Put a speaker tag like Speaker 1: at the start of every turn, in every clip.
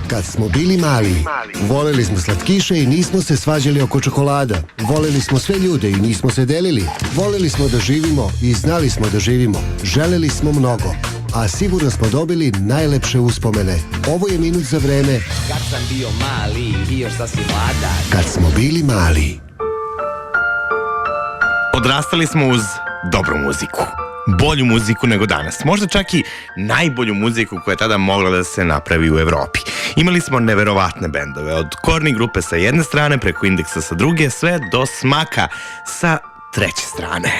Speaker 1: Kad smo bili mali, voleli smo slatkiše i nismo se svađali oko čokolada. Voleli smo sve ljude i nismo se delili. Voleli smo da živimo i znali smo da živimo. Želeli smo mnogo, a sigurno smo dobili najlepše uspomene. Ovo je minut za vreme
Speaker 2: Kad sam bio mali i još sasvim mladan.
Speaker 1: Kad smo bili mali.
Speaker 3: Odrastali smo uz dobru muziku. Bolju muziku nego danas. Možda čak i najbolju muziku koja je tada mogla da se napravi u Evropi. Imali smo neverovatne bendove. Od Korni grupe sa jedne strane, preko Indeksa sa druge, sve do Smaka sa treće strane.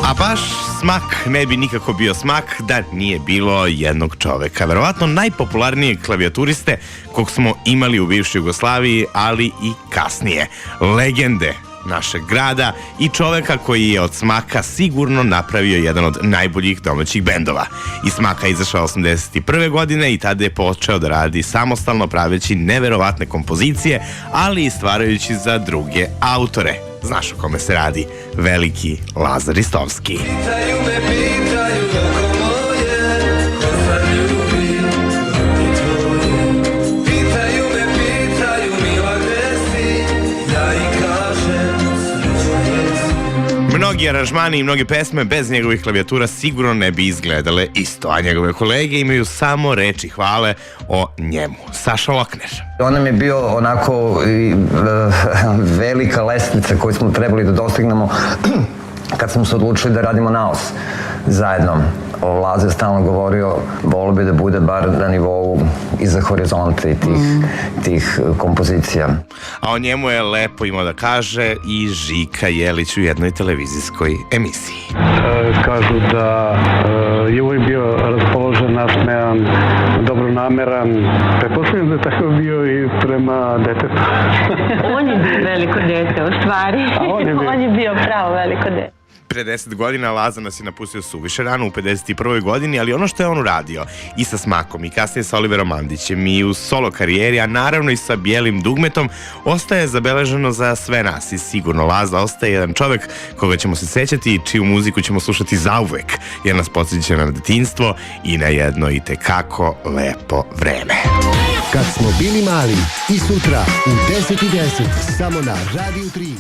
Speaker 3: A baš Smak ne bi nikako bio Smak da nije bilo jednog čoveka. Verovatno najpopularnijeg klavijaturiste kog smo imali u bivšoj Jugoslaviji, ali i kasnije. Legende našeg grada i čoveka koji je od Smaka sigurno napravio jedan od najboljih domaćih bendova. Iz Smaka je izašao 81. godine i tada je počeo da radi samostalno, praveći neverovatne kompozicije, ali i stvarajući za druge autore. Znaš o kome se radi? Veliki Lazar Ristovski.
Speaker 4: Pitaju me, pitaju oko moje, ko sad ljubi drugi tvoje. Pitaju me, pitaju mila gde si, ja i kažem srećan jesi.
Speaker 3: Mnogi aranžmani i mnoge pesme bez njegovih klavijatura sigurno ne bi izgledale isto, a njegove kolege imaju samo reči hvale o njemu. Saša Lokner.
Speaker 5: On nam je bio onako velika lestvica koju smo trebali da dostignemo kad smo se odlučili da radimo naos zajedno. Laza je stalno govorio, volio bi da bude bar na nivou iza horizonta i tih kompozicija.
Speaker 3: A o njemu je lepo imao da kaže i Žika Jelić u jednoj televizijskoj emisiji.
Speaker 6: Kažu da je uvijek bio raspoložen, nasmejan, dobronameran. Pretpostavljam da je tako bio i prema detetu.
Speaker 7: On je bio veliko dete, u stvari. On je bio pravo veliko dete.
Speaker 3: Pre 10 godina Laza nas je napustio suviše rano u 51. godini, ali ono što je on uradio i sa Smakom i kasnije sa Oliverom Mandićem i u solo karijeri, a naravno i sa Bijelim dugmetom, ostaje zabeleženo za sve nas i sigurno Laza ostaje jedan čovek koga ćemo se sećati i čiju muziku ćemo slušati zauvek, jer nas podsjeća na detinjstvo i na jedno i tekako lepo vreme.
Speaker 1: Kad smo bili mali i sutra u 10:10 samo na Radio 3.